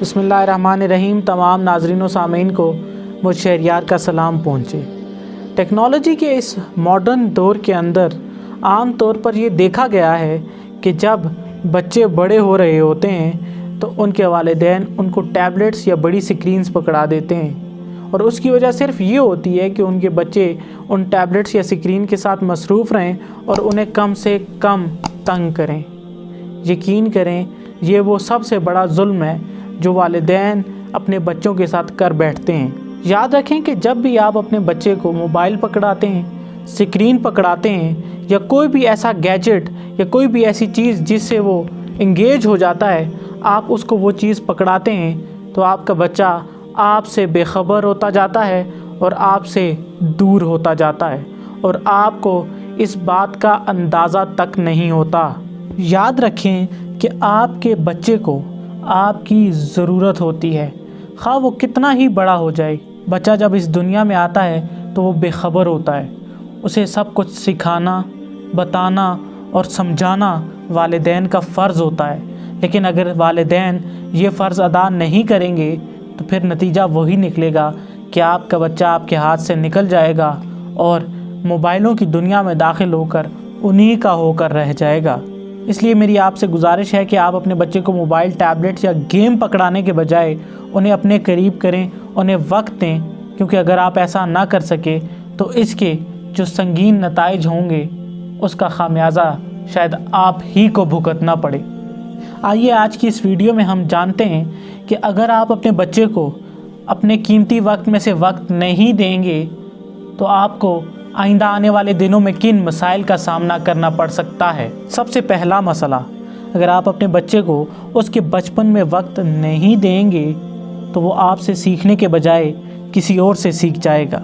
بسم اللہ الرحمن الرحیم۔ تمام ناظرین و سامعین کو مجھ شہریار کا سلام پہنچے۔ ٹیکنالوجی کے اس ماڈرن دور کے اندر عام طور پر یہ دیکھا گیا ہے کہ جب بچے بڑے ہو رہے ہوتے ہیں تو ان کے والدین ان کو ٹیبلٹس یا بڑی سکرینز پکڑا دیتے ہیں، اور اس کی وجہ صرف یہ ہوتی ہے کہ ان کے بچے ان ٹیبلٹس یا سکرین کے ساتھ مصروف رہیں اور انہیں کم سے کم تنگ کریں۔ یقین کریں، یہ وہ سب سے بڑا ظلم ہے جو والدین اپنے بچوں کے ساتھ کر بیٹھتے ہیں۔ یاد رکھیں کہ جب بھی آپ اپنے بچے کو موبائل پکڑاتے ہیں، سکرین پکڑاتے ہیں، یا کوئی بھی ایسا گیجٹ یا کوئی بھی ایسی چیز جس سے وہ انگیج ہو جاتا ہے، آپ اس کو وہ چیز پکڑاتے ہیں تو آپ کا بچہ آپ سے بے خبر ہوتا جاتا ہے اور آپ سے دور ہوتا جاتا ہے، اور آپ کو اس بات کا اندازہ تک نہیں ہوتا۔ یاد رکھیں کہ آپ کے بچے کو آپ کی ضرورت ہوتی ہے، خواہ وہ کتنا ہی بڑا ہو جائے۔ بچہ جب اس دنیا میں آتا ہے تو وہ بے خبر ہوتا ہے، اسے سب کچھ سکھانا، بتانا اور سمجھانا والدین کا فرض ہوتا ہے، لیکن اگر والدین یہ فرض ادا نہیں کریں گے تو پھر نتیجہ وہی نکلے گا کہ آپ کا بچہ آپ کے ہاتھ سے نکل جائے گا اور موبائلوں کی دنیا میں داخل ہو کر انہی کا ہو کر رہ جائے گا۔ اس لیے میری آپ سے گزارش ہے کہ آپ اپنے بچے کو موبائل، ٹیبلٹ یا گیم پکڑانے کے بجائے انہیں اپنے قریب کریں، انہیں وقت دیں، کیونکہ اگر آپ ایسا نہ کر سکے تو اس کے جو سنگین نتائج ہوں گے اس کا خمیازہ شاید آپ ہی کو بھگتنا پڑے۔ آئیے آج کی اس ویڈیو میں ہم جانتے ہیں کہ اگر آپ اپنے بچے کو اپنے قیمتی وقت میں سے وقت نہیں دیں گے تو آپ کو آئندہ آنے والے دنوں میں کن مسائل کا سامنا کرنا پڑ سکتا ہے۔ سب سے پہلا مسئلہ، اگر آپ اپنے بچے کو اس کے بچپن میں وقت نہیں دیں گے تو وہ آپ سے سیکھنے کے بجائے کسی اور سے سیکھ جائے گا۔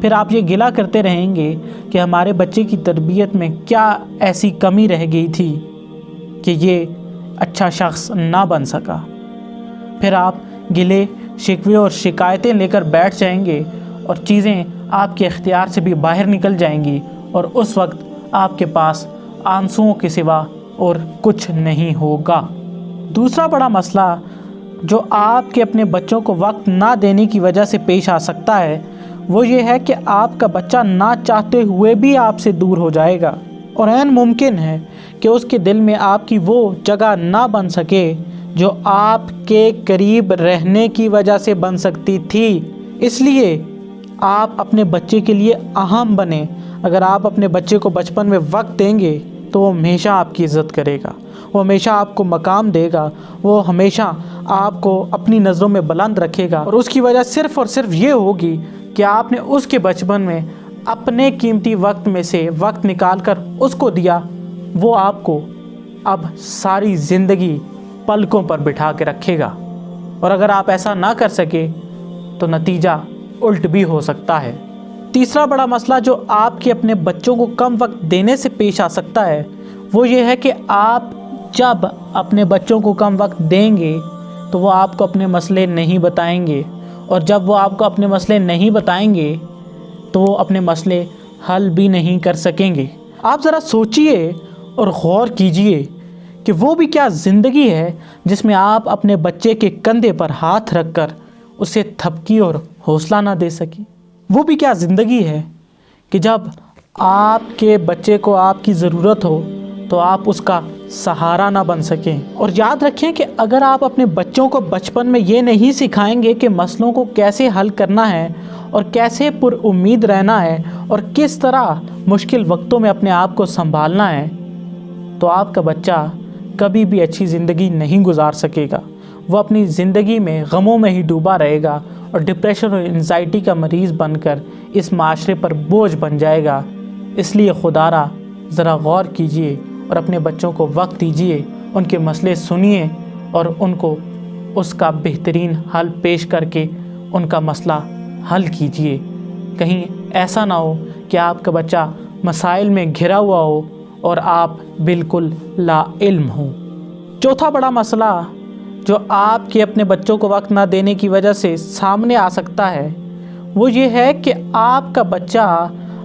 پھر آپ یہ گلہ کرتے رہیں گے کہ ہمارے بچے کی تربیت میں کیا ایسی کمی رہ گئی تھی کہ یہ اچھا شخص نہ بن سکا۔ پھر آپ گلے، شکوے اور شکایتیں لے کر بیٹھ جائیں گے اور چیزیں آپ کے اختیار سے بھی باہر نکل جائیں گی، اور اس وقت آپ کے پاس آنسوؤں کے سوا اور کچھ نہیں ہوگا۔ دوسرا بڑا مسئلہ جو آپ کے اپنے بچوں کو وقت نہ دینے کی وجہ سے پیش آ سکتا ہے وہ یہ ہے کہ آپ کا بچہ نہ چاہتے ہوئے بھی آپ سے دور ہو جائے گا، اور عین ممکن ہے کہ اس کے دل میں آپ کی وہ جگہ نہ بن سکے جو آپ کے قریب رہنے کی وجہ سے بن سکتی تھی۔ اس لیے آپ اپنے بچے کے لیے اہم بنیں۔ اگر آپ اپنے بچے کو بچپن میں وقت دیں گے تو وہ ہمیشہ آپ کی عزت کرے گا، وہ ہمیشہ آپ کو مقام دے گا، وہ ہمیشہ آپ کو اپنی نظروں میں بلند رکھے گا، اور اس کی وجہ صرف اور صرف یہ ہوگی کہ آپ نے اس کے بچپن میں اپنے قیمتی وقت میں سے وقت نکال کر اس کو دیا۔ وہ آپ کو اب ساری زندگی پلکوں پر بٹھا کے رکھے گا، اور اگر آپ ایسا نہ کر سکے تو نتیجہ الٹ بھی ہو سکتا ہے۔ تیسرا بڑا مسئلہ جو آپ کے اپنے بچوں کو کم وقت دینے سے پیش آ سکتا ہے وہ یہ ہے کہ آپ جب اپنے بچوں کو کم وقت دیں گے تو وہ آپ کو اپنے مسئلے نہیں بتائیں گے، اور جب وہ آپ کو اپنے مسئلے نہیں بتائیں گے تو وہ اپنے مسئلے حل بھی نہیں کر سکیں گے۔ آپ ذرا سوچئے اور غور کیجئے کہ وہ بھی کیا زندگی ہے جس میں آپ اپنے بچے کے کندھے پر ہاتھ رکھ کر اسے تھپکی اور حوصلہ نہ دے سکیں۔ وہ بھی کیا زندگی ہے کہ جب آپ کے بچے کو آپ کی ضرورت ہو تو آپ اس کا سہارا نہ بن سکیں۔ اور یاد رکھیں کہ اگر آپ اپنے بچوں کو بچپن میں یہ نہیں سکھائیں گے کہ مسئلوں کو کیسے حل کرنا ہے اور کیسے پر امید رہنا ہے اور کس طرح مشکل وقتوں میں اپنے آپ کو سنبھالنا ہے، تو آپ کا بچہ کبھی بھی اچھی زندگی نہیں گزار سکے گا۔ وہ اپنی زندگی میں غموں میں ہی ڈوبا رہے گا اور ڈپریشن اور انزائٹی کا مریض بن کر اس معاشرے پر بوجھ بن جائے گا۔ اس لیے خدارا ذرا غور کیجئے اور اپنے بچوں کو وقت دیجئے، ان کے مسئلے سنیے اور ان کو اس کا بہترین حل پیش کر کے ان کا مسئلہ حل کیجئے۔ کہیں ایسا نہ ہو کہ آپ کا بچہ مسائل میں گھرا ہوا ہو اور آپ بالکل لا علم ہوں۔ چوتھا بڑا مسئلہ جو آپ کے اپنے بچوں کو وقت نہ دینے کی وجہ سے سامنے آ سکتا ہے وہ یہ ہے کہ آپ کا بچہ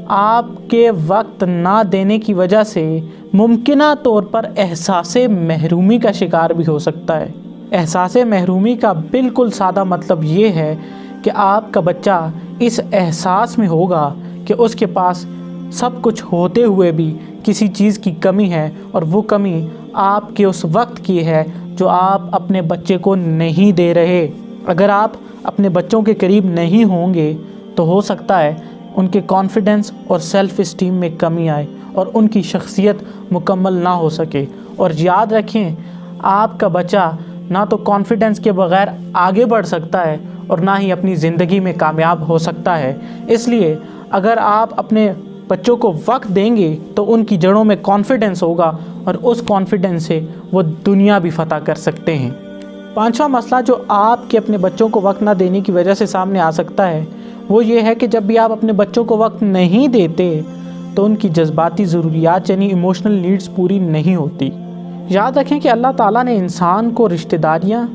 آپ کے وقت نہ دینے کی وجہ سے ممکنہ طور پر احساس محرومی کا شکار بھی ہو سکتا ہے۔ احساس محرومی کا بالکل سادہ مطلب یہ ہے کہ آپ کا بچہ اس احساس میں ہوگا کہ اس کے پاس سب کچھ ہوتے ہوئے بھی کسی چیز کی کمی ہے، اور وہ کمی آپ کے اس وقت کی ہے جو آپ اپنے بچے کو نہیں دے رہے۔ اگر آپ اپنے بچوں کے قریب نہیں ہوں گے تو ہو سکتا ہے ان کے کانفیڈنس اور سیلف اسٹیم میں کمی آئے اور ان کی شخصیت مکمل نہ ہو سکے۔ اور یاد رکھیں، آپ کا بچہ نہ تو کانفیڈنس کے بغیر آگے بڑھ سکتا ہے اور نہ ہی اپنی زندگی میں کامیاب ہو سکتا ہے۔ اس لیے اگر آپ اپنے بچوں کو وقت دیں گے تو ان کی جڑوں میں کانفیڈنس ہوگا، اور اس کانفیڈنس سے وہ دنیا بھی فتح کر سکتے ہیں۔ پانچواں مسئلہ جو آپ کے اپنے بچوں کو وقت نہ دینے کی وجہ سے سامنے آ سکتا ہے وہ یہ ہے کہ جب بھی آپ اپنے بچوں کو وقت نہیں دیتے تو ان کی جذباتی ضروریات یعنی ایموشنل نیڈز پوری نہیں ہوتی۔ یاد رکھیں کہ اللہ تعالیٰ نے انسان کو رشتہ داریاں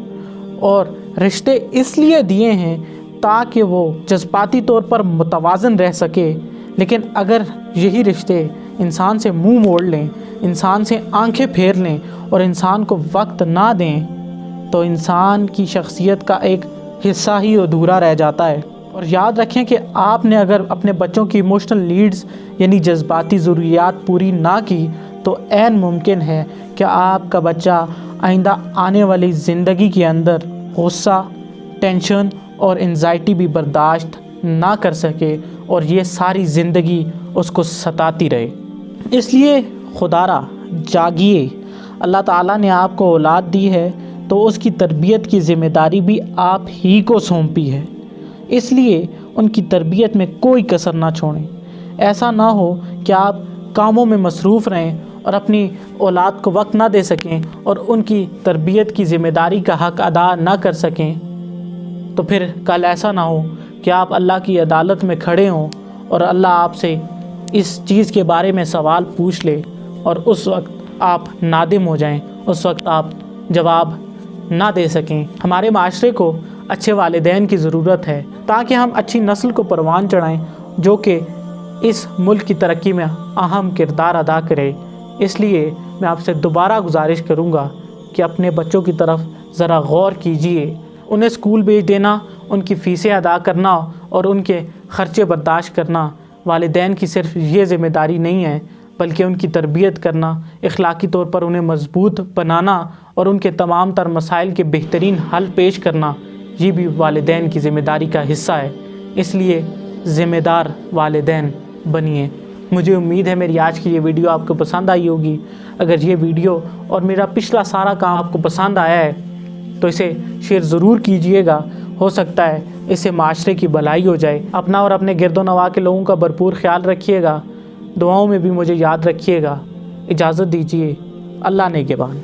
اور رشتے اس لیے دیے ہیں تاکہ وہ جذباتی طور پر متوازن رہ سکے، لیکن اگر یہی رشتے انسان سے منہ موڑ لیں، انسان سے آنکھیں پھیر لیں اور انسان کو وقت نہ دیں تو انسان کی شخصیت کا ایک حصہ ہی ادھورا رہ جاتا ہے۔ اور یاد رکھیں کہ آپ نے اگر اپنے بچوں کی ایموشنل نیڈز یعنی جذباتی ضروریات پوری نہ کی تو عین ممکن ہے کہ آپ کا بچہ آئندہ آنے والی زندگی کے اندر غصہ، ٹینشن اور انزائٹی بھی برداشت نہ کر سکے اور یہ ساری زندگی اس کو ستاتی رہے۔ اس لیے خدارا جاگیے، اللہ تعالیٰ نے آپ کو اولاد دی ہے تو اس کی تربیت کی ذمہ داری بھی آپ ہی کو سونپی ہے، اس لیے ان کی تربیت میں کوئی کسر نہ چھوڑیں۔ ایسا نہ ہو کہ آپ کاموں میں مصروف رہیں اور اپنی اولاد کو وقت نہ دے سکیں اور ان کی تربیت کی ذمہ داری کا حق ادا نہ کر سکیں، تو پھر کل ایسا نہ ہو کہ آپ اللہ کی عدالت میں کھڑے ہوں اور اللہ آپ سے اس چیز کے بارے میں سوال پوچھ لے اور اس وقت آپ نادم ہو جائیں، اس وقت آپ جواب نہ دے سکیں۔ ہمارے معاشرے کو اچھے والدین کی ضرورت ہے تاکہ ہم اچھی نسل کو پروان چڑھائیں جو کہ اس ملک کی ترقی میں اہم کردار ادا کرے۔ اس لیے میں آپ سے دوبارہ گزارش کروں گا کہ اپنے بچوں کی طرف ذرا غور کیجئے۔ انہیں اسکول بھیج دینا، ان کی فیسیں ادا کرنا اور ان کے خرچے برداشت کرنا والدین کی صرف یہ ذمہ داری نہیں ہے، بلکہ ان کی تربیت کرنا، اخلاقی طور پر انہیں مضبوط بنانا اور ان کے تمام تر مسائل کے بہترین حل پیش کرنا، یہ بھی والدین کی ذمہ داری کا حصہ ہے۔ اس لیے ذمہ دار والدین بنیے۔ مجھے امید ہے میری آج کی یہ ویڈیو آپ کو پسند آئی ہوگی۔ اگر یہ ویڈیو اور میرا پچھلا سارا کام آپ کو پسند آیا ہے تو اسے شیئر ضرور کیجئے گا، ہو سکتا ہے اس سے معاشرے کی بھلائی ہو جائے۔ اپنا اور اپنے گرد و نواح کے لوگوں کا بھرپور خیال رکھیے گا، دعاؤں میں بھی مجھے یاد رکھیے گا۔ اجازت دیجیے، اللہ نگہبان۔